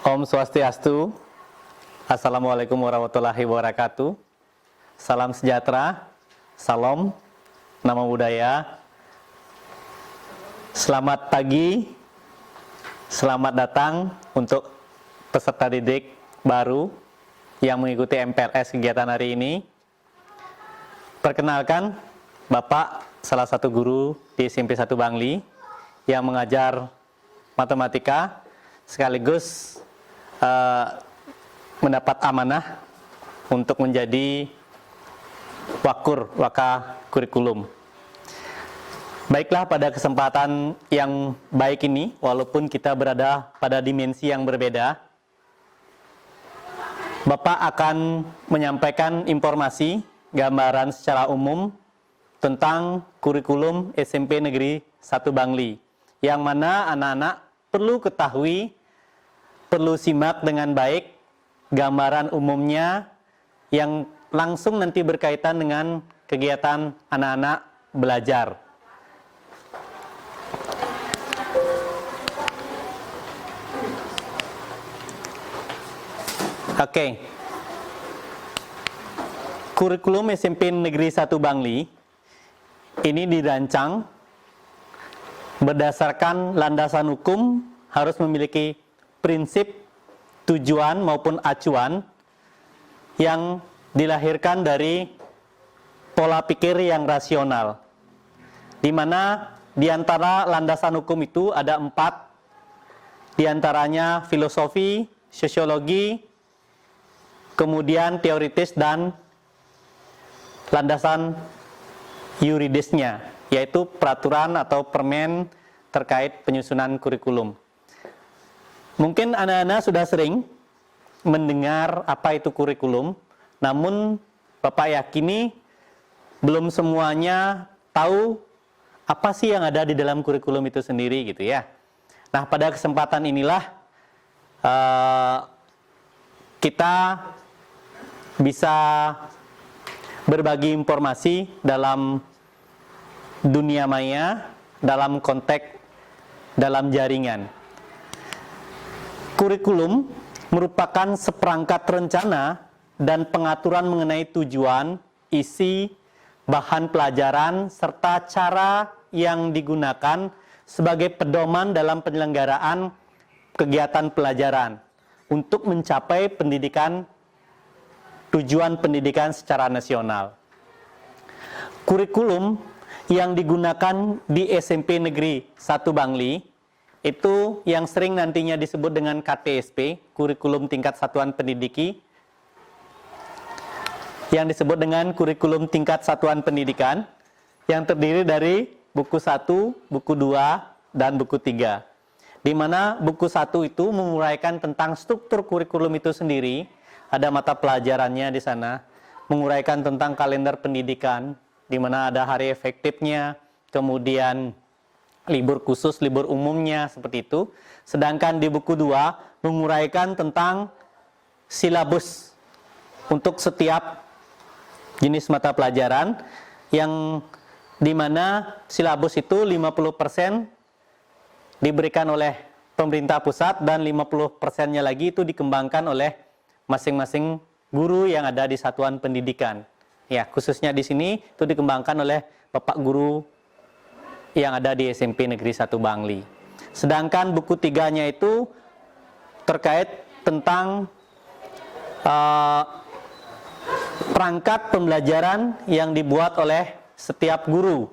Om Swastiastu. Assalamualaikum warahmatullahi wabarakatuh. Salam sejahtera, salam, nama budaya. Selamat pagi, selamat datang untuk peserta didik baru yang mengikuti MPLS kegiatan hari ini. Perkenalkan, Bapak salah satu guru di SMP 1 Bangli yang mengajar matematika sekaligus mendapat amanah untuk menjadi waka kurikulum. Baiklah, pada kesempatan yang baik ini, walaupun kita berada pada dimensi yang berbeda, Bapak akan menyampaikan informasi, gambaran secara umum tentang kurikulum SMP Negeri 1 Bangli, yang mana anak-anak perlu ketahui, perlu simak dengan baik gambaran umumnya yang langsung nanti berkaitan dengan kegiatan anak-anak belajar. Oke. Kurikulum SMP Negeri 1 Bangli ini dirancang berdasarkan landasan hukum, harus memiliki prinsip, tujuan maupun acuan yang dilahirkan dari pola pikir yang rasional, di mana di antara landasan hukum itu ada 4, di antaranya filosofi, sosiologi, kemudian teoritis dan landasan yuridisnya, yaitu peraturan atau permen terkait penyusunan kurikulum. Mungkin anak-anak sudah sering mendengar apa itu kurikulum, namun Bapak yakini belum semuanya tahu apa sih yang ada di dalam kurikulum itu sendiri gitu ya. Nah, pada kesempatan inilah kita bisa berbagi informasi dalam dunia maya, dalam konteks dalam jaringan. Kurikulum merupakan seperangkat rencana dan pengaturan mengenai tujuan, isi, bahan pelajaran, serta cara yang digunakan sebagai pedoman dalam penyelenggaraan kegiatan pelajaran untuk mencapai tujuan pendidikan secara nasional. Kurikulum yang digunakan di SMP Negeri 1 Bangli itu yang sering nantinya disebut dengan KTSP, kurikulum tingkat satuan pendidiki, yang disebut dengan kurikulum tingkat satuan pendidikan, yang terdiri dari buku 1, buku 2, dan buku 3. Di mana buku 1 itu menguraikan tentang struktur kurikulum itu sendiri, ada mata pelajarannya di sana, menguraikan tentang kalender pendidikan, di mana ada hari efektifnya, kemudian libur khusus, libur umumnya, seperti itu. Sedangkan di buku 2 menguraikan tentang silabus untuk setiap jenis mata pelajaran, yang dimana silabus itu 50% diberikan oleh pemerintah pusat dan 50%-nya lagi itu dikembangkan oleh masing-masing guru yang ada di satuan pendidikan. Ya, khususnya di sini itu dikembangkan oleh Bapak Guru yang ada di SMP Negeri 1 Bangli. Sedangkan buku 3-nya itu terkait tentang perangkat pembelajaran yang dibuat oleh setiap guru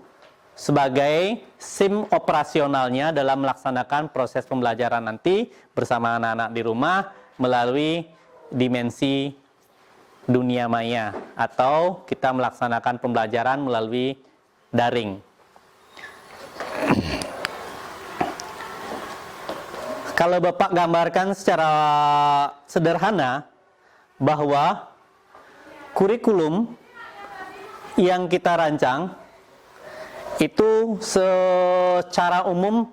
sebagai SIM operasionalnya dalam melaksanakan proses pembelajaran nanti bersama anak-anak di rumah melalui dimensi dunia maya, atau kita melaksanakan pembelajaran melalui daring. Kalau Bapak gambarkan secara sederhana bahwa kurikulum yang kita rancang itu secara umum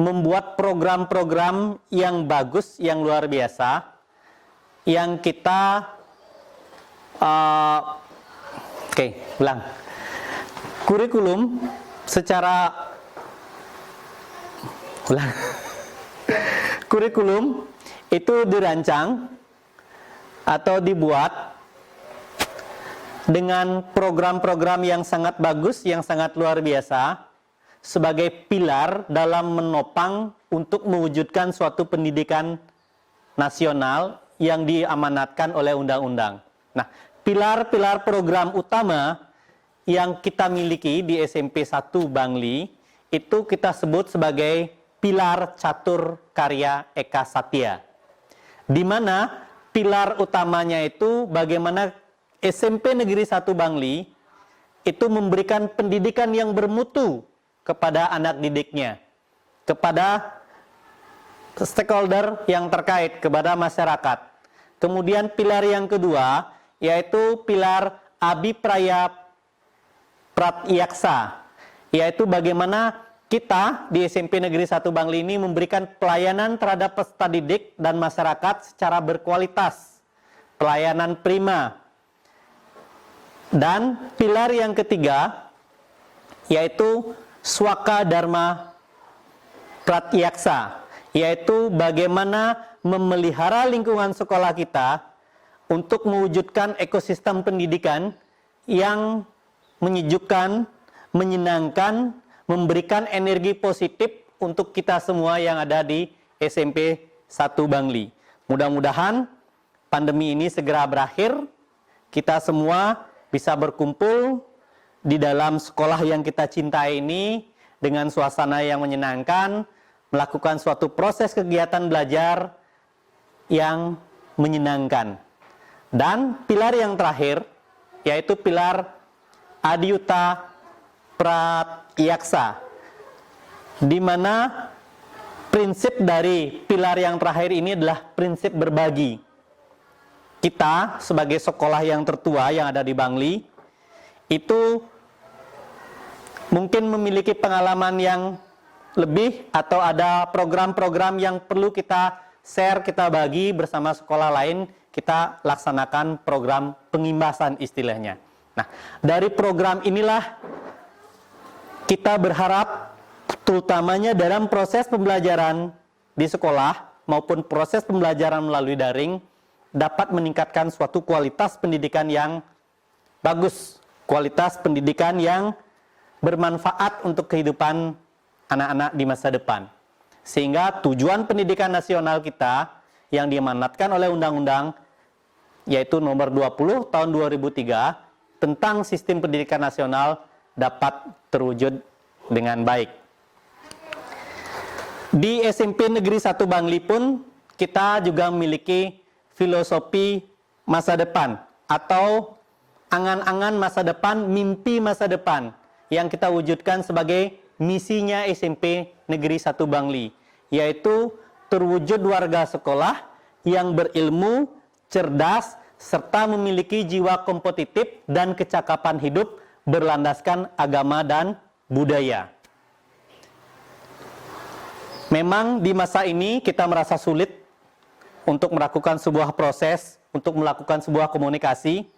membuat program-program yang bagus, yang luar biasa, yang kita ulang. Kurikulum secara kurikulum itu dirancang atau dibuat dengan program-program yang sangat bagus, yang sangat luar biasa, sebagai pilar dalam menopang untuk mewujudkan suatu pendidikan nasional yang diamanatkan oleh undang-undang. Nah, pilar-pilar program utama yang kita miliki di SMP 1 Bangli itu kita sebut sebagai pilar catur karya Eka Satya. Di mana pilar utamanya itu bagaimana SMP Negeri 1 Bangli itu memberikan pendidikan yang bermutu kepada anak didiknya, kepada stakeholder yang terkait, kepada masyarakat. Kemudian pilar yang kedua yaitu pilar Abipraya Pratyaksa, yaitu bagaimana kita di SMP Negeri 1 Bangli ini memberikan pelayanan terhadap peserta didik dan masyarakat secara berkualitas, pelayanan prima. Dan pilar yang ketiga yaitu Swaka Dharma Pratyaksa, yaitu bagaimana memelihara lingkungan sekolah kita untuk mewujudkan ekosistem pendidikan yang menyejukkan, menyenangkan, memberikan energi positif untuk kita semua yang ada di SMP 1 Bangli. Mudah-mudahan pandemi ini segera berakhir, kita semua bisa berkumpul di dalam sekolah yang kita cintai ini dengan suasana yang menyenangkan, melakukan suatu proses kegiatan belajar yang menyenangkan. Dan pilar yang terakhir yaitu pilar Adiyuta Pratyaksa, di mana prinsip dari pilar yang terakhir ini adalah prinsip berbagi. Kita sebagai sekolah yang tertua yang ada di Bangli itu mungkin memiliki pengalaman yang lebih atau ada program-program yang perlu kita share, kita bagi bersama sekolah lain, kita laksanakan program pengimbasan istilahnya. Nah, dari program inilah kita berharap terutamanya dalam proses pembelajaran di sekolah maupun proses pembelajaran melalui daring dapat meningkatkan suatu kualitas pendidikan yang bagus, kualitas pendidikan yang bermanfaat untuk kehidupan anak-anak di masa depan. Sehingga tujuan pendidikan nasional kita yang diamanatkan oleh undang-undang yaitu nomor 20 tahun 2003 tentang sistem pendidikan nasional dapat terwujud dengan baik. Di SMP Negeri 1 Bangli pun kita juga memiliki filosofi masa depan atau angan-angan masa depan, mimpi masa depan yang kita wujudkan sebagai misinya SMP Negeri 1 Bangli, yaitu terwujud warga sekolah yang berilmu, cerdas, serta memiliki jiwa kompetitif dan kecakapan hidup berlandaskan agama dan budaya. Memang di masa ini kita merasa sulit untuk melakukan sebuah proses, untuk melakukan sebuah komunikasi,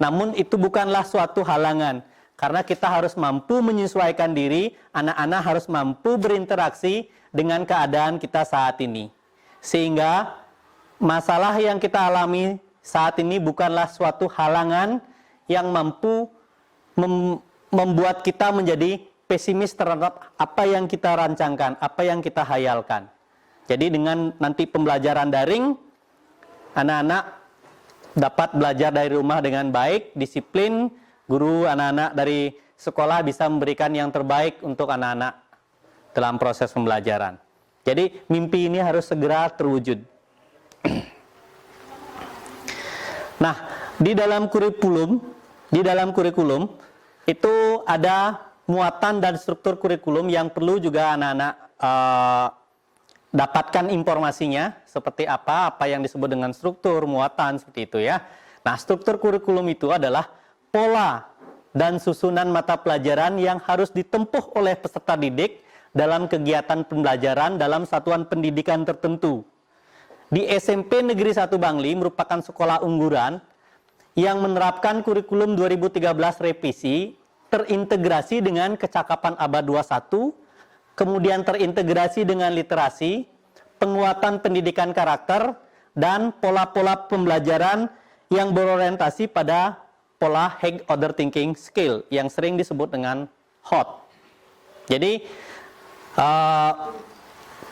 namun itu bukanlah suatu halangan, karena kita harus mampu menyesuaikan diri, anak-anak harus mampu berinteraksi dengan keadaan kita saat ini. Sehingga masalah yang kita alami saat ini bukanlah suatu halangan yang mampu membuat kita menjadi pesimis terhadap apa yang kita rancangkan, apa yang kita hayalkan. Jadi dengan nanti pembelajaran daring, anak-anak dapat belajar dari rumah dengan baik, disiplin, guru anak-anak dari sekolah bisa memberikan yang terbaik untuk anak-anak dalam proses pembelajaran. Jadi mimpi ini harus segera terwujud. Nah, di dalam kurikulum itu ada muatan dan struktur kurikulum yang perlu juga anak-anak dapatkan informasinya seperti apa yang disebut dengan struktur, muatan, seperti itu ya. Nah, struktur kurikulum itu adalah pola dan susunan mata pelajaran yang harus ditempuh oleh peserta didik dalam kegiatan pembelajaran dalam satuan pendidikan tertentu. Di SMP Negeri 1 Bangli merupakan sekolah unggulan yang menerapkan kurikulum 2013 revisi terintegrasi dengan kecakapan abad 21, kemudian terintegrasi dengan literasi, penguatan pendidikan karakter, dan pola-pola pembelajaran yang berorientasi pada pola High Order Thinking Skill yang sering disebut dengan HOT. Jadi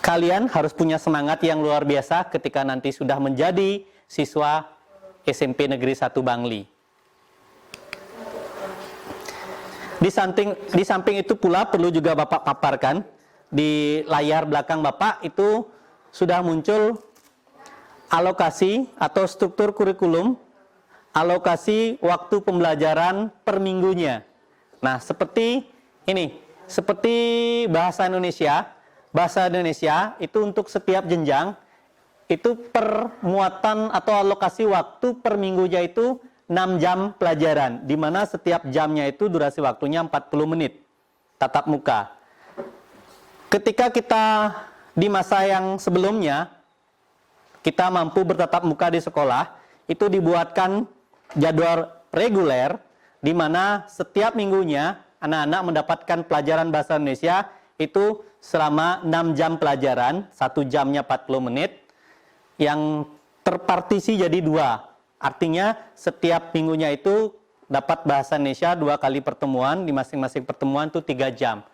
kalian harus punya semangat yang luar biasa ketika nanti sudah menjadi siswa SMP Negeri 1 Bangli. Di samping itu pula perlu juga Bapak paparkan, di layar belakang Bapak itu sudah muncul alokasi atau struktur kurikulum, alokasi waktu pembelajaran per minggunya. Nah, seperti ini, seperti bahasa Indonesia itu untuk setiap jenjang, itu per muatan atau alokasi waktu per minggunya itu 6 jam pelajaran, di mana setiap jamnya itu durasi waktunya 40 menit, tatap muka. Ketika kita di masa yang sebelumnya, kita mampu bertatap muka di sekolah, itu dibuatkan jadwal reguler, di mana setiap minggunya anak-anak mendapatkan pelajaran bahasa Indonesia itu selama 6 jam pelajaran, 1 jamnya 40 menit, yang terpartisi jadi 2. Artinya setiap minggunya itu dapat bahasa Indonesia 2 kali pertemuan, di masing-masing pertemuan itu 3 jam.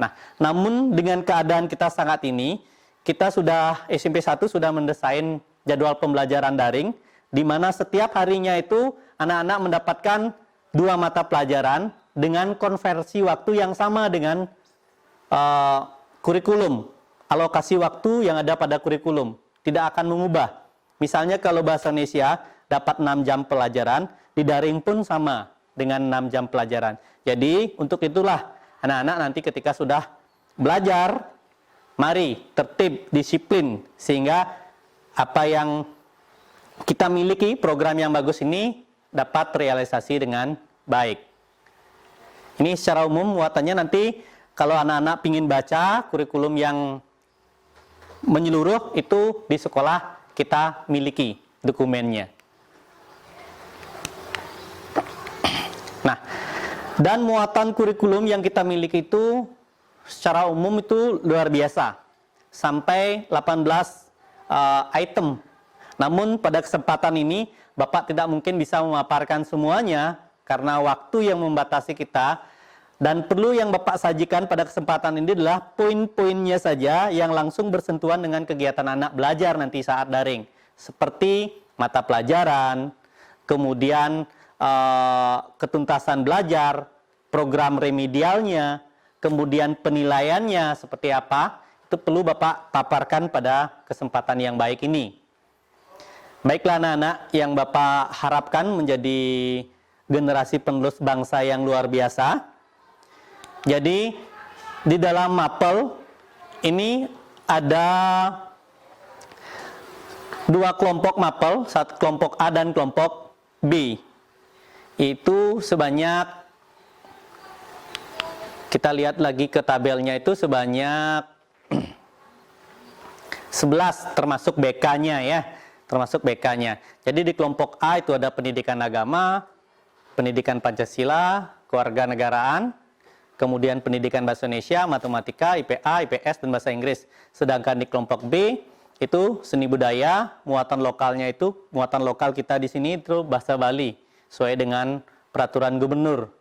Nah, namun dengan keadaan kita saat ini, kita sudah SMP 1 sudah mendesain jadwal pembelajaran daring, di mana setiap harinya itu anak-anak mendapatkan 2 mata pelajaran dengan konversi waktu yang sama dengan kurikulum, alokasi waktu yang ada pada kurikulum, tidak akan mengubah. Misalnya kalau bahasa Indonesia dapat 6 jam pelajaran, di daring pun sama dengan 6 jam pelajaran. Jadi untuk itulah anak-anak nanti ketika sudah belajar, mari tertib, disiplin, sehingga apa yang kita miliki, program yang bagus ini dapat realisasi dengan baik. Ini secara umum muatannya nanti kalau anak-anak ingin baca kurikulum yang menyeluruh itu di sekolah kita miliki dokumennya. Nah, dan muatan kurikulum yang kita miliki itu secara umum itu luar biasa, sampai 18 item. Namun pada kesempatan ini Bapak tidak mungkin bisa memaparkan semuanya karena waktu yang membatasi kita, dan perlu yang Bapak sajikan pada kesempatan ini adalah poin-poinnya saja yang langsung bersentuhan dengan kegiatan anak belajar nanti saat daring, seperti mata pelajaran, kemudian ketuntasan belajar, program remedialnya, kemudian penilaiannya seperti apa, itu perlu Bapak paparkan pada kesempatan yang baik ini. Baiklah anak-anak yang Bapak harapkan menjadi generasi penerus bangsa yang luar biasa. Jadi di dalam mapel ini ada 2 kelompok mapel, satu kelompok A dan kelompok B. Itu sebanyak, kita lihat lagi ke tabelnya, itu sebanyak 11 termasuk BK-nya ya, termasuk BK-nya. Jadi di kelompok A itu ada pendidikan agama, pendidikan Pancasila, kewarganegaraan, kemudian pendidikan bahasa Indonesia, matematika, IPA, IPS, dan bahasa Inggris. Sedangkan di kelompok B itu seni budaya, muatan lokalnya itu, muatan lokal kita di sini itu bahasa Bali sesuai dengan peraturan gubernur.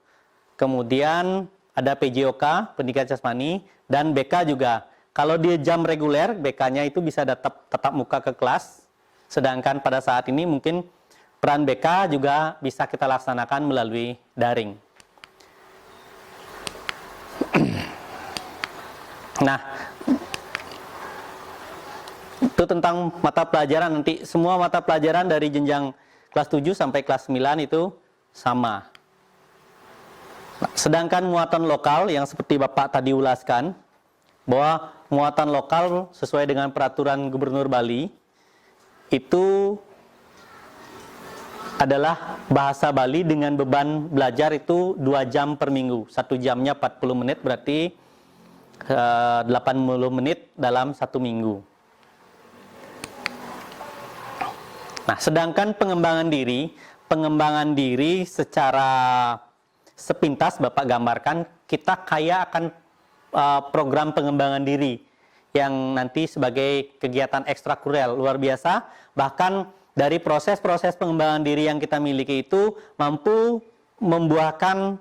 Kemudian ada PJOK, pendidikan jasmani, dan BK juga. Kalau di jam reguler, BK-nya itu bisa tetap muka ke kelas. Sedangkan pada saat ini mungkin peran BK juga bisa kita laksanakan melalui daring. Nah, itu tentang mata pelajaran. Nanti semua mata pelajaran dari jenjang kelas 7 sampai kelas 9 itu sama. Nah, sedangkan muatan lokal yang seperti Bapak tadi ulaskan, bahwa muatan lokal sesuai dengan peraturan Gubernur Bali itu adalah bahasa Bali dengan beban belajar itu 2 jam per minggu. 1 jamnya 40 menit, berarti 80 menit dalam 1 minggu. Nah, sedangkan pengembangan diri secara sepintas Bapak gambarkan, kita kaya akan program pengembangan diri yang nanti sebagai kegiatan ekstrakurikuler luar biasa. Bahkan dari proses-proses pengembangan diri yang kita miliki itu mampu membuahkan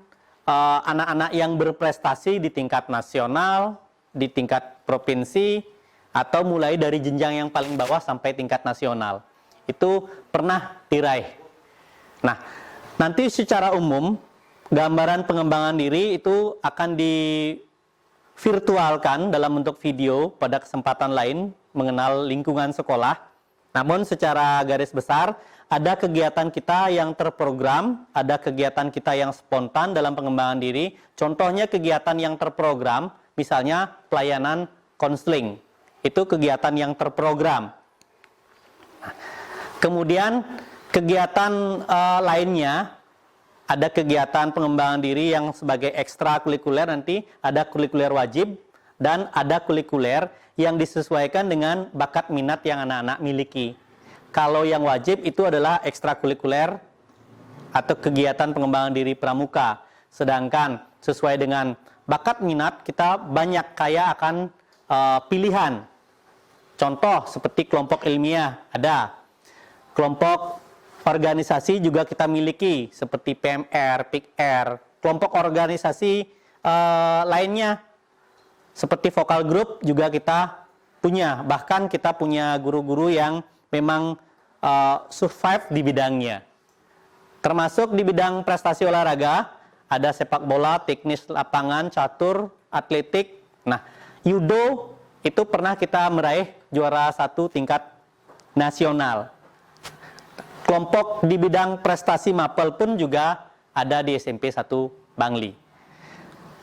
anak-anak yang berprestasi di tingkat nasional, di tingkat provinsi, atau mulai dari jenjang yang paling bawah sampai tingkat nasional. Itu pernah diraih. Nah, nanti secara umum gambaran pengembangan diri itu akan divirtualkan dalam bentuk video pada kesempatan lain mengenal lingkungan sekolah. Namun secara garis besar ada kegiatan kita yang terprogram, ada kegiatan kita yang spontan dalam pengembangan diri. Contohnya kegiatan yang terprogram, misalnya pelayanan konseling. Itu kegiatan yang terprogram. Kemudian kegiatan lainnya, ada kegiatan pengembangan diri yang sebagai ekstrakurikuler, nanti ada kurikuler wajib dan ada kurikuler yang disesuaikan dengan bakat minat yang anak-anak miliki. Kalau yang wajib itu adalah ekstrakurikuler atau kegiatan pengembangan diri pramuka. Sedangkan sesuai dengan bakat minat kita banyak kaya akan pilihan. Contoh seperti kelompok ilmiah ada. Kelompok organisasi juga kita miliki seperti PMR, PIKR, kelompok organisasi lainnya seperti vokal group juga kita punya. Bahkan kita punya guru-guru yang memang survive di bidangnya. Termasuk di bidang prestasi olahraga, ada sepak bola, teknis lapangan, catur, atletik. Nah, judo itu pernah kita meraih juara 1 tingkat nasional. Kelompok di bidang prestasi mapel pun juga ada di SMP 1 Bangli.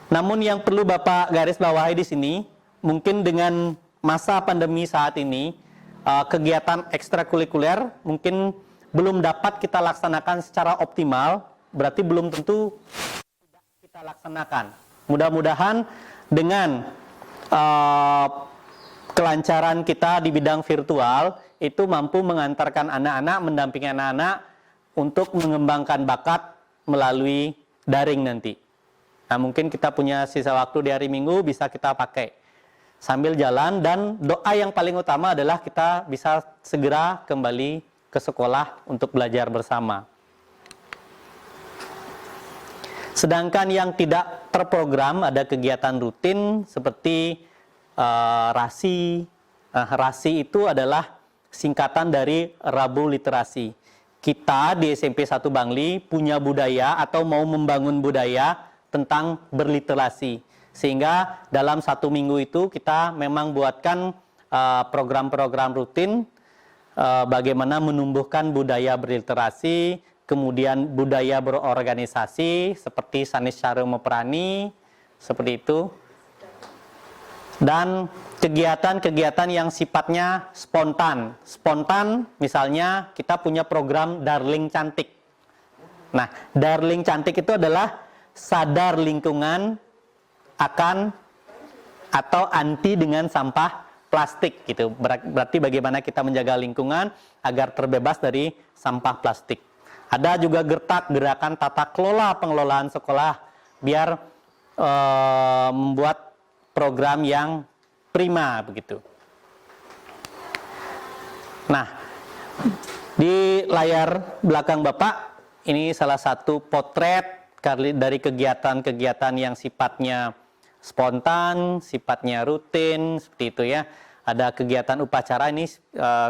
Namun yang perlu Bapak garis bawahi di sini, mungkin dengan masa pandemi saat ini, kegiatan ekstrakurikuler mungkin belum dapat kita laksanakan secara optimal, berarti belum tentu tidak kita laksanakan. Mudah-mudahan dengan kelancaran kita di bidang virtual, itu mampu mengantarkan anak-anak, mendampingi anak-anak untuk mengembangkan bakat melalui daring nanti. Nah, mungkin kita punya sisa waktu di hari Minggu bisa kita pakai sambil jalan, dan doa yang paling utama adalah kita bisa segera kembali ke sekolah untuk belajar bersama. Sedangkan yang tidak terprogram ada kegiatan rutin seperti rasi. Rasi itu adalah singkatan dari Rabu Literasi. Kita di SMP 1 Bangli punya budaya atau mau membangun budaya tentang berliterasi. Sehingga dalam 1 minggu itu kita memang buatkan program-program rutin bagaimana menumbuhkan budaya berliterasi, kemudian budaya berorganisasi seperti Sanis Cara Meperani, seperti itu. Dan kegiatan-kegiatan yang sifatnya spontan. Spontan misalnya kita punya program Darling Cantik. Nah, Darling Cantik itu adalah sadar lingkungan akan atau anti dengan sampah plastik gitu. Berarti bagaimana kita menjaga lingkungan agar terbebas dari sampah plastik. Ada juga gertak, gerakan tata kelola pengelolaan sekolah, biar membuat program yang prima begitu. Nah, di layar belakang Bapak ini salah satu potret dari kegiatan-kegiatan yang sifatnya spontan, sifatnya rutin seperti itu ya. Ada kegiatan upacara ini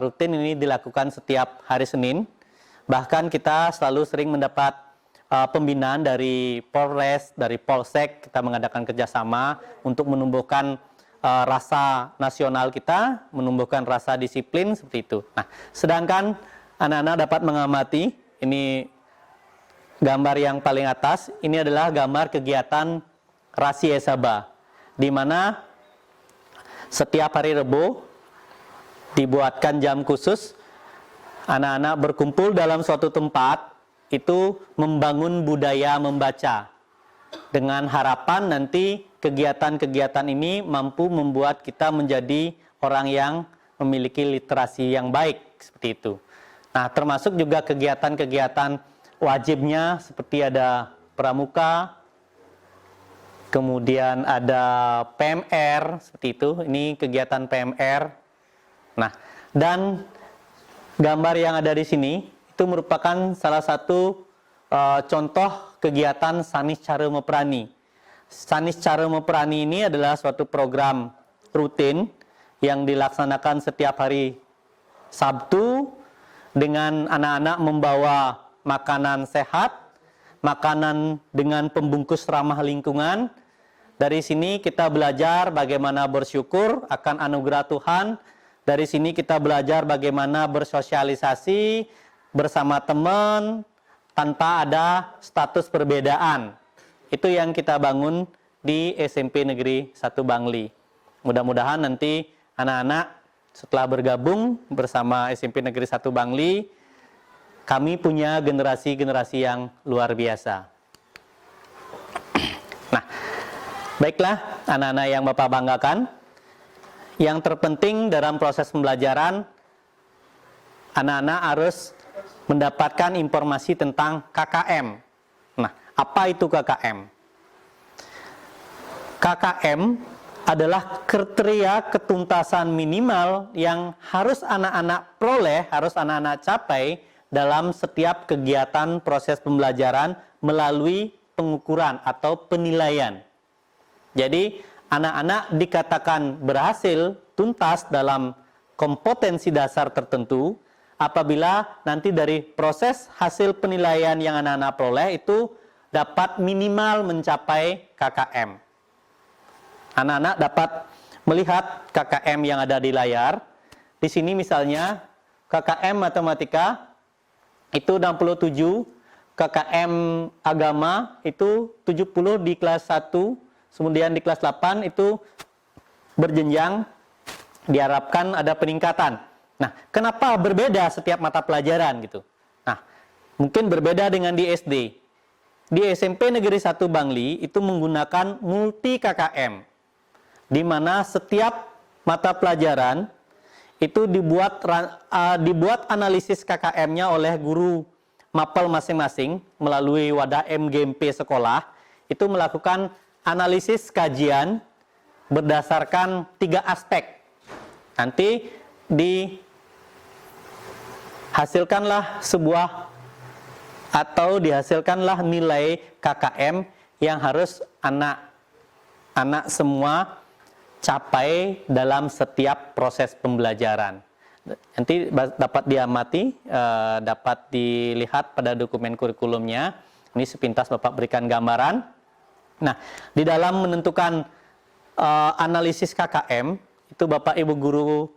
rutin, ini dilakukan setiap hari Senin. Bahkan kita selalu sering mendapat pembinaan dari Polres, dari Polsek. Kita mengadakan kerjasama untuk menumbuhkan rasa nasional kita, menumbuhkan rasa disiplin seperti itu. Nah, sedangkan anak-anak dapat mengamati, ini gambar yang paling atas, ini adalah gambar kegiatan Rasi Esaba, di mana setiap hari Rebo dibuatkan jam khusus, anak-anak berkumpul dalam suatu tempat, itu membangun budaya membaca, dengan harapan nanti kegiatan-kegiatan ini mampu membuat kita menjadi orang yang memiliki literasi yang baik, seperti itu. Nah, termasuk juga kegiatan-kegiatan wajibnya seperti ada pramuka, kemudian ada PMR, seperti itu, ini kegiatan PMR. Nah, dan gambar yang ada di sini, itu merupakan salah satu contoh kegiatan Sanis Cara Meperani. Sanis Cara Meperani ini adalah suatu program rutin yang dilaksanakan setiap hari Sabtu dengan anak-anak membawa makanan sehat, makanan dengan pembungkus ramah lingkungan. Dari sini kita belajar bagaimana bersyukur akan anugerah Tuhan. Dari sini kita belajar bagaimana bersosialisasi bersama teman tanpa ada status perbedaan. Itu yang kita bangun di SMP Negeri 1 Bangli. Mudah-mudahan nanti anak-anak setelah bergabung bersama SMP Negeri 1 Bangli, kami punya generasi-generasi yang luar biasa. Nah, baiklah anak-anak yang Bapak banggakan, yang terpenting dalam proses pembelajaran, anak-anak harus mendapatkan informasi tentang KKM. Nah, apa itu KKM? KKM adalah kriteria ketuntasan minimal yang harus anak-anak peroleh, harus anak-anak capai dalam setiap kegiatan proses pembelajaran melalui pengukuran atau penilaian. Jadi, anak-anak dikatakan berhasil tuntas dalam kompetensi dasar tertentu apabila nanti dari proses hasil penilaian yang anak-anak peroleh itu dapat minimal mencapai KKM. Anak-anak dapat melihat KKM yang ada di layar. Di sini misalnya KKM Matematika itu 67, KKM Agama itu 70 di kelas 1, kemudian di kelas 8 itu berjenjang, diharapkan ada peningkatan. Nah, kenapa berbeda setiap mata pelajaran gitu? Nah, mungkin berbeda dengan di SD. Di SMP Negeri 1 Bangli itu menggunakan multi KKM, di mana setiap mata pelajaran itu dibuat analisis KKM-nya oleh guru mapel masing-masing melalui wadah MGMP sekolah, itu melakukan analisis kajian berdasarkan 3 aspek. Nanti dihasilkanlah nilai KKM yang harus anak semua capai dalam setiap proses pembelajaran. Nanti dapat diamati, dapat dilihat pada dokumen kurikulumnya. Ini sepintas Bapak berikan gambaran. Nah, di dalam menentukan analisis KKM, itu Bapak Ibu guru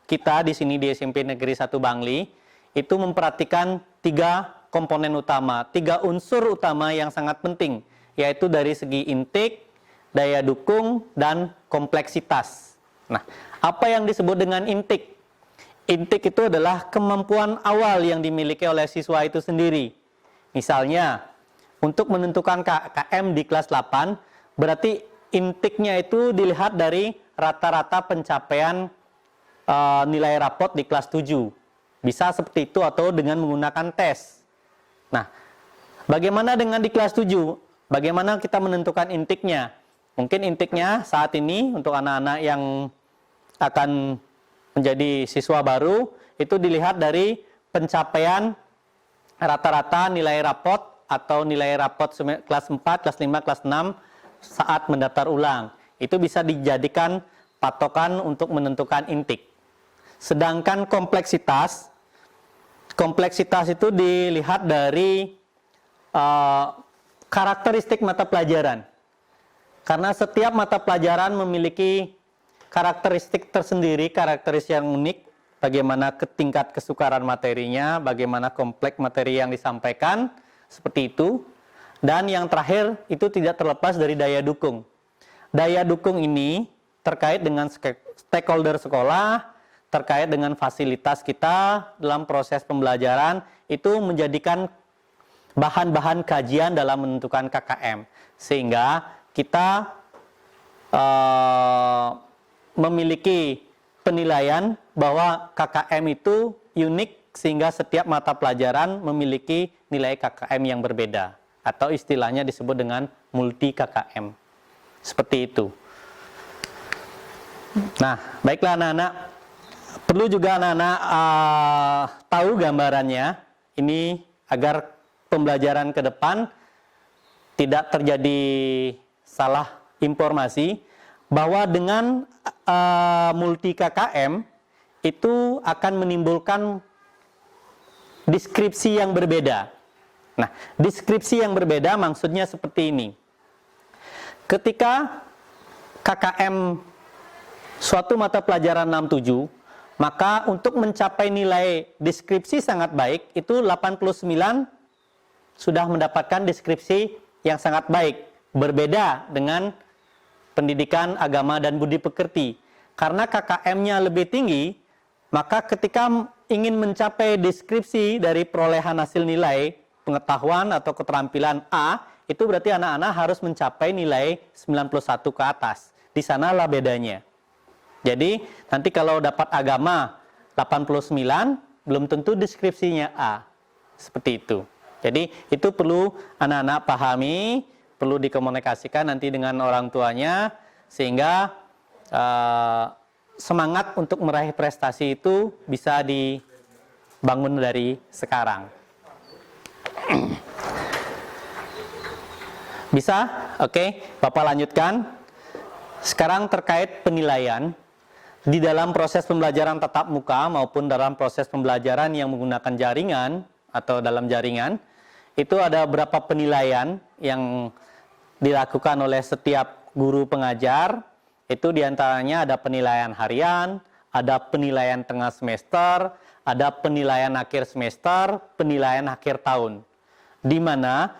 kita di sini di SMP Negeri 1 Bangli, itu memperhatikan 3 komponen utama, 3 unsur utama yang sangat penting, yaitu dari segi intake, daya dukung, dan kompleksitas. Nah, apa yang disebut dengan intake? Intake itu adalah kemampuan awal yang dimiliki oleh siswa itu sendiri. Misalnya, untuk menentukan KKM di kelas 8, berarti intake-nya itu dilihat dari rata-rata pencapaian nilai rapot di kelas 7. Bisa seperti itu atau dengan menggunakan tes. Nah, bagaimana dengan di kelas 7? Bagaimana kita menentukan intake-nya? Mungkin intake-nya saat ini untuk anak-anak yang akan menjadi siswa baru itu dilihat dari pencapaian rata-rata nilai rapot atau nilai rapot kelas 4, kelas 5, kelas 6 saat mendaftar ulang. Itu bisa dijadikan patokan untuk menentukan intake. Sedangkan kompleksitas itu dilihat dari karakteristik mata pelajaran. Karena setiap mata pelajaran memiliki karakteristik tersendiri, karakteristik yang unik, bagaimana tingkat kesukaran materinya, bagaimana kompleks materi yang disampaikan, seperti itu. Dan yang terakhir, itu tidak terlepas dari daya dukung. Daya dukung ini terkait dengan stakeholder sekolah, terkait dengan fasilitas kita dalam proses pembelajaran, itu menjadikan bahan-bahan kajian dalam menentukan KKM. Sehingga kita memiliki penilaian bahwa KKM itu unik sehingga setiap mata pelajaran memiliki nilai KKM yang berbeda atau istilahnya disebut dengan multi KKM. Seperti itu. Nah, baiklah anak-anak, perlu juga anak-anak tahu gambarannya ini agar pembelajaran ke depan tidak terjadi salah informasi, bahwa dengan multi KKM itu akan menimbulkan deskripsi yang berbeda. Nah, deskripsi yang berbeda maksudnya seperti ini. Ketika KKM suatu mata pelajaran 67, maka untuk mencapai nilai deskripsi sangat baik, itu 89 sudah mendapatkan deskripsi yang sangat baik. Berbeda dengan pendidikan agama dan budi pekerti. Karena KKM-nya lebih tinggi, maka ketika ingin mencapai deskripsi dari perolehan hasil nilai pengetahuan atau keterampilan A, itu berarti anak-anak harus mencapai nilai 91 ke atas. Di sanalah bedanya. Jadi nanti kalau dapat agama 89, belum tentu deskripsinya A. Seperti itu. Jadi itu perlu anak-anak pahami, perlu dikomunikasikan nanti dengan orang tuanya, sehingga semangat untuk meraih prestasi itu bisa dibangun dari sekarang. Bisa? Oke, Bapak lanjutkan. Sekarang terkait penilaian. Di dalam proses pembelajaran tatap muka maupun dalam proses pembelajaran yang menggunakan jaringan atau dalam jaringan, itu ada beberapa penilaian yang dilakukan oleh setiap guru pengajar. Itu diantaranya ada penilaian harian, ada penilaian tengah semester, ada penilaian akhir semester, penilaian akhir tahun. Di mana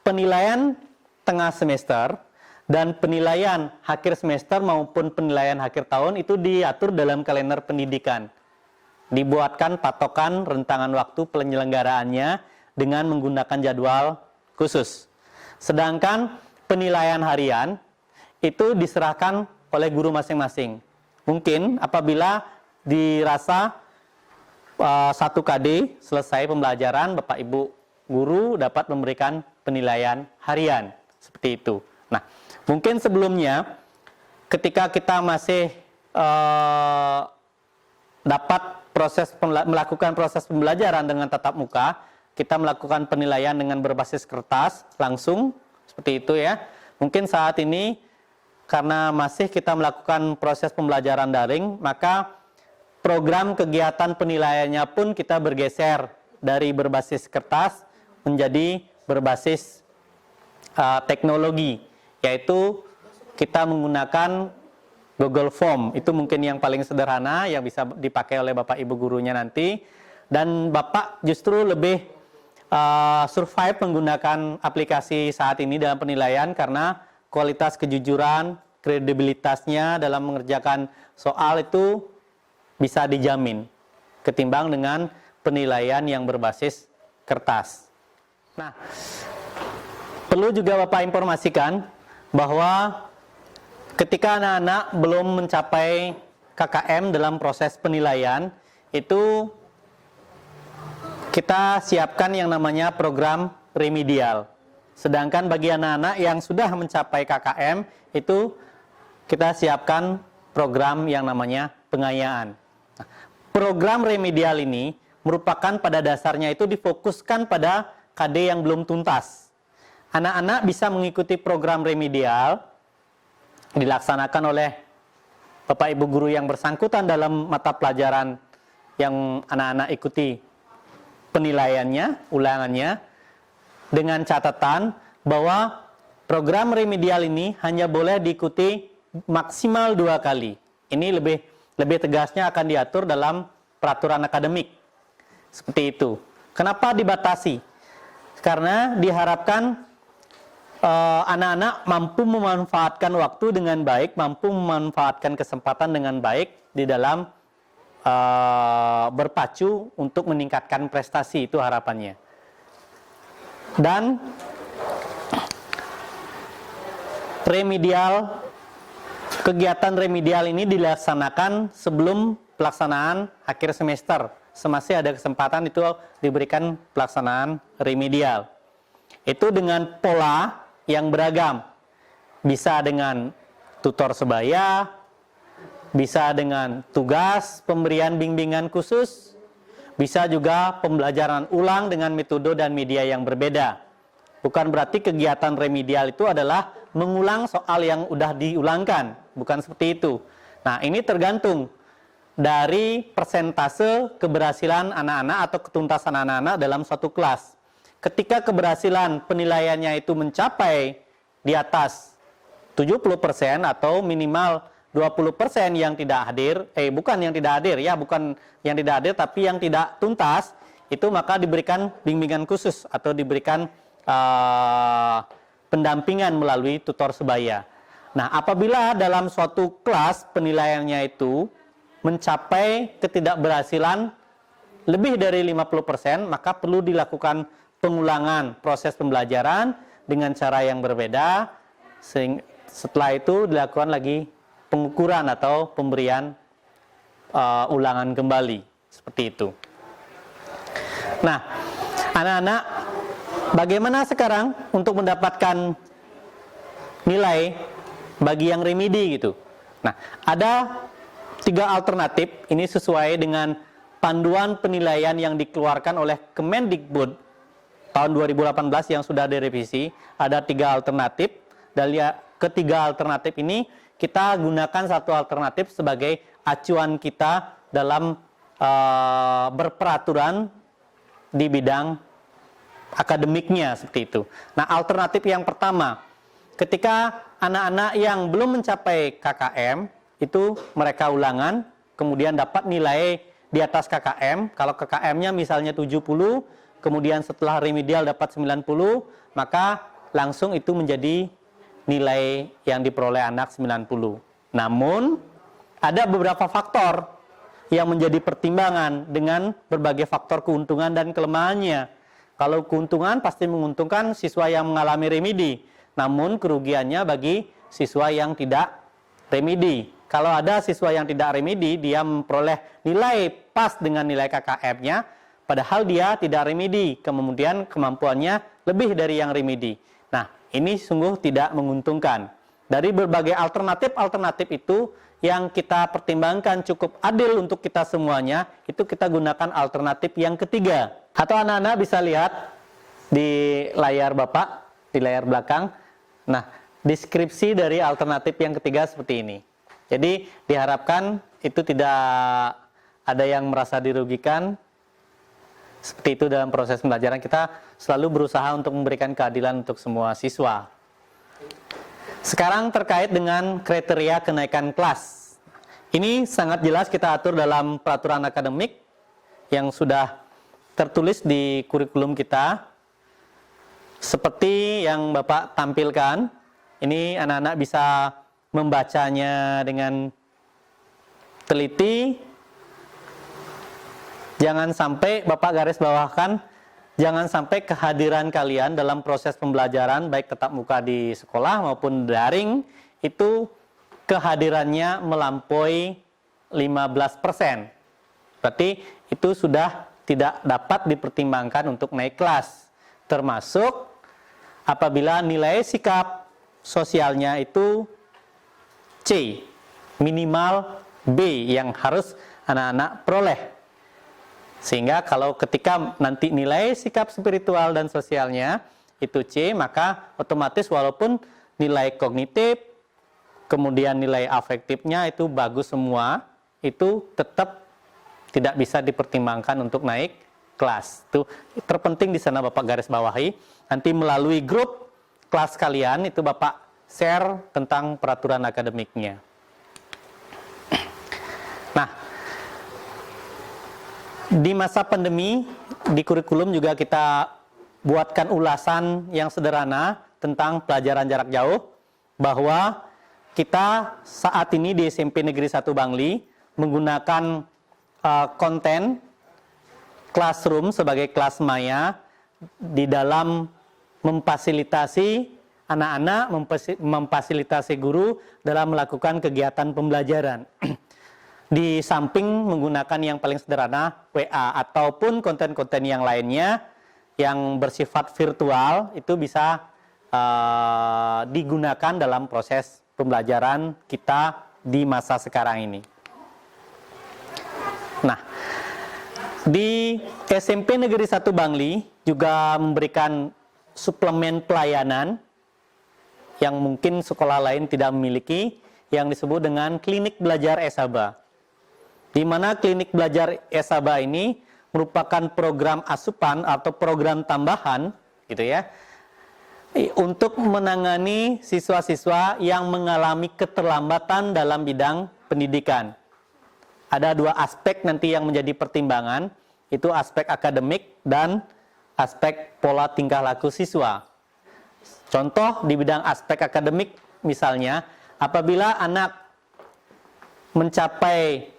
penilaian tengah semester dan penilaian akhir semester maupun penilaian akhir tahun itu diatur dalam kalender pendidikan. Dibuatkan patokan rentangan waktu penyelenggaraannya dengan menggunakan jadwal khusus. Sedangkan penilaian harian itu diserahkan oleh guru masing-masing. Mungkin apabila dirasa 1 KD selesai pembelajaran, Bapak Ibu guru dapat memberikan penilaian harian. Seperti itu. Nah, mungkin sebelumnya ketika kita masih dapat melakukan proses pembelajaran dengan tatap muka, kita melakukan penilaian dengan berbasis kertas langsung, seperti itu ya. Mungkin saat ini karena masih kita melakukan proses pembelajaran daring, maka program kegiatan penilaiannya pun kita bergeser dari berbasis kertas menjadi berbasis teknologi, yaitu kita menggunakan Google Form. Itu mungkin yang paling sederhana yang bisa dipakai oleh Bapak Ibu gurunya nanti. Dan Bapak justru lebih survive menggunakan aplikasi saat ini dalam penilaian karena kualitas kejujuran, kredibilitasnya dalam mengerjakan soal itu bisa dijamin ketimbang dengan penilaian yang berbasis kertas. Nah, perlu juga Bapak informasikan bahwa ketika anak-anak belum mencapai KKM dalam proses penilaian, itu kita siapkan yang namanya program remedial. Sedangkan bagi anak-anak yang sudah mencapai KKM, itu kita siapkan program yang namanya pengayaan. Nah, program remedial ini merupakan pada dasarnya itu difokuskan pada KD yang belum tuntas. Anak-anak bisa mengikuti program remedial dilaksanakan oleh Bapak Ibu guru yang bersangkutan dalam mata pelajaran yang anak-anak ikuti penilaiannya, ulangannya, dengan catatan bahwa program remedial ini hanya boleh diikuti maksimal 2 kali. Ini lebih tegasnya akan diatur dalam peraturan akademik. Seperti itu. Kenapa dibatasi? Karena diharapkan anak-anak mampu memanfaatkan waktu dengan baik, mampu memanfaatkan kesempatan dengan baik di dalam berpacu untuk meningkatkan prestasi, itu harapannya. Dan kegiatan remedial ini dilaksanakan sebelum pelaksanaan akhir semester. Semasih ada kesempatan itu diberikan pelaksanaan remedial. Itu dengan pola yang beragam. bisa dengan tutor sebaya, bisa dengan tugas pemberian bimbingan khusus, bisa juga pembelajaran ulang dengan metode dan media yang berbeda. Bukan berarti kegiatan remedial itu adalah mengulang soal yang udah diulangkan, bukan seperti itu. Nah, ini tergantung dari persentase keberhasilan anak-anak atau ketuntasan anak-anak dalam suatu kelas. Ketika keberhasilan penilaiannya itu mencapai di atas 70% atau minimal 20% yang tidak hadir, bukan yang tidak hadir ya, bukan yang tidak hadir tapi yang tidak tuntas, itu maka diberikan bimbingan khusus atau diberikan pendampingan melalui tutor sebaya. Nah, apabila dalam suatu kelas penilaiannya itu mencapai ketidakberhasilan lebih dari 50%, maka perlu dilakukan pengulangan proses pembelajaran dengan cara yang berbeda. Setelah itu dilakukan lagi pengukuran atau pemberian ulangan kembali, seperti itu. Nah, anak-anak, bagaimana sekarang untuk mendapatkan nilai bagi yang remedi gitu? Nah, ada 3 alternatif, ini sesuai dengan panduan penilaian yang dikeluarkan oleh Kemendikbud tahun 2018 yang sudah direvisi. Ada 3 alternatif, dan ketiga alternatif ini kita gunakan satu alternatif sebagai acuan kita dalam berperaturan di bidang akademiknya, seperti itu. Nah, alternatif yang pertama, ketika anak-anak yang belum mencapai KKM itu mereka ulangan, kemudian dapat nilai di atas KKM. Kalau KKM-nya misalnya 70, kemudian setelah remedial dapat 90, maka langsung itu menjadi nilai yang diperoleh anak 90. Namun ada beberapa faktor yang menjadi pertimbangan dengan berbagai faktor keuntungan dan kelemahannya. Kalau keuntungan pasti menguntungkan siswa yang mengalami remedi, namun kerugiannya bagi siswa yang tidak remedi. Kalau ada siswa yang tidak remedi, dia memperoleh nilai pas dengan nilai KKM-nya, padahal dia tidak remedi, kemudian kemampuannya lebih dari yang remedi. Nah, ini sungguh tidak menguntungkan. Dari berbagai alternatif itu yang kita pertimbangkan cukup adil untuk kita semuanya, itu kita gunakan alternatif yang ketiga. Atau anak-anak bisa lihat di layar Bapak, di layar belakang. Nah, deskripsi dari alternatif yang ketiga seperti ini. Jadi diharapkan itu tidak ada yang merasa dirugikan. Seperti itu dalam proses pembelajaran, kita selalu berusaha untuk memberikan keadilan untuk semua siswa. Sekarang terkait dengan kriteria kenaikan kelas. Ini sangat jelas kita atur dalam peraturan akademik yang sudah tertulis di kurikulum kita. Seperti yang Bapak tampilkan, ini anak-anak bisa membacanya dengan teliti. Jangan sampai Bapak garis bawahkan, jangan sampai kehadiran kalian dalam proses pembelajaran baik tatap muka di sekolah maupun daring itu kehadirannya melampaui 15%. Berarti itu sudah tidak dapat dipertimbangkan untuk naik kelas. Termasuk apabila nilai sikap sosialnya itu C, minimal B yang harus anak-anak peroleh. Sehingga kalau ketika nanti nilai sikap spiritual dan sosialnya itu C, maka otomatis walaupun nilai kognitif, kemudian nilai afektifnya itu bagus semua, itu tetap tidak bisa dipertimbangkan untuk naik kelas. Itu terpenting di sana Bapak garis bawahi. Nanti melalui grup kelas kalian itu Bapak share tentang peraturan akademiknya. Nah, di masa pandemi, di kurikulum juga kita buatkan ulasan yang sederhana tentang pelajaran jarak jauh, bahwa kita saat ini di SMP Negeri 1 Bangli menggunakan konten classroom sebagai kelas maya di dalam memfasilitasi anak-anak, memfasilitasi guru dalam melakukan kegiatan pembelajaran. Di samping menggunakan yang paling sederhana WA ataupun konten-konten yang lainnya yang bersifat virtual itu bisa digunakan dalam proses pembelajaran kita di masa sekarang ini. Nah, di SMP Negeri 1 Bangli juga memberikan suplemen pelayanan yang mungkin sekolah lain tidak memiliki, yang disebut dengan klinik belajar Esaba. Di mana klinik belajar Esaba ini merupakan program asupan atau program tambahan gitu ya, untuk menangani siswa-siswa yang mengalami keterlambatan dalam bidang pendidikan. Ada dua aspek nanti yang menjadi pertimbangan, itu aspek akademik dan aspek pola tingkah laku siswa. Contoh di bidang aspek akademik misalnya, apabila anak mencapai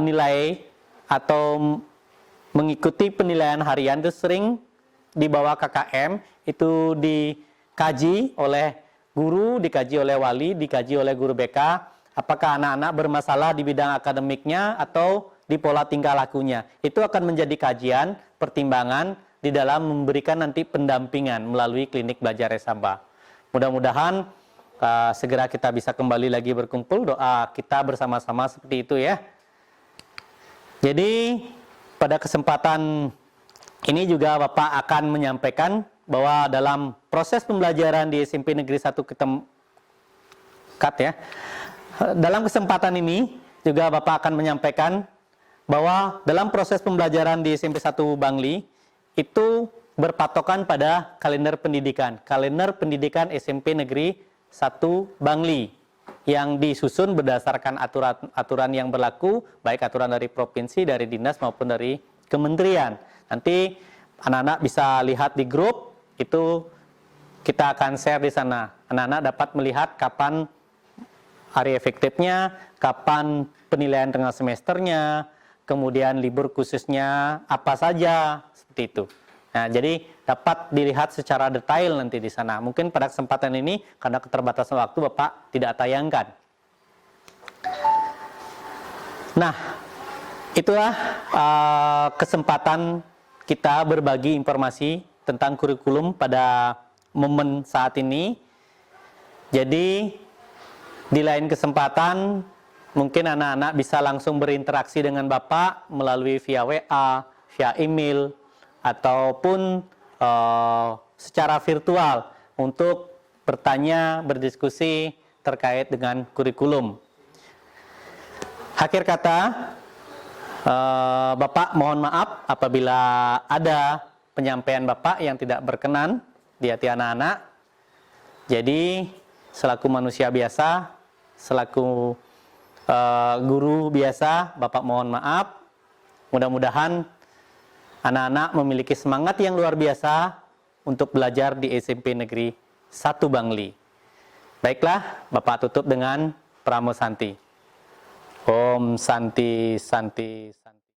nilai atau mengikuti penilaian harian itu sering di bawah KKM, itu dikaji oleh guru, dikaji oleh wali, dikaji oleh guru BK, apakah anak-anak bermasalah di bidang akademiknya atau di pola tingkah lakunya. Itu akan menjadi kajian, pertimbangan di dalam memberikan nanti pendampingan melalui klinik belajar Esaba. Mudah-mudahan segera kita bisa kembali lagi berkumpul, doa kita bersama-sama seperti itu ya. Jadi pada kesempatan ini juga Bapak akan menyampaikan bahwa dalam proses pembelajaran di SMP Negeri 1 Ketemkat ya, dalam kesempatan ini juga Bapak akan menyampaikan bahwa dalam proses pembelajaran di SMP 1 Bangli itu berpatokan pada kalender pendidikan SMP Negeri 1 Bangli yang disusun berdasarkan aturan yang berlaku, baik aturan dari provinsi, dari dinas maupun dari kementerian. Nanti anak-anak bisa lihat di grup, itu kita akan share di sana. Anak-anak dapat melihat kapan hari efektifnya, kapan penilaian tengah semesternya, kemudian libur khususnya apa saja, seperti itu. Nah, jadi dapat dilihat secara detail nanti di sana. Mungkin pada kesempatan ini karena keterbatasan waktu Bapak tidak tayangkan. Nah, itulah kesempatan kita berbagi informasi tentang kurikulum pada momen saat ini. Jadi di lain kesempatan mungkin anak-anak bisa langsung berinteraksi dengan Bapak melalui via WA, via email, ataupun secara virtual untuk bertanya, berdiskusi terkait dengan kurikulum. Akhir kata, Bapak mohon maaf apabila ada penyampaian Bapak yang tidak berkenan di hati anak-anak. Jadi selaku manusia biasa, selaku guru biasa, Bapak mohon maaf. Mudah-mudahan anak-anak memiliki semangat yang luar biasa untuk belajar di SMP Negeri 1 Bangli. Baiklah, Bapak tutup dengan Pramo Santi. Om Santi Santi.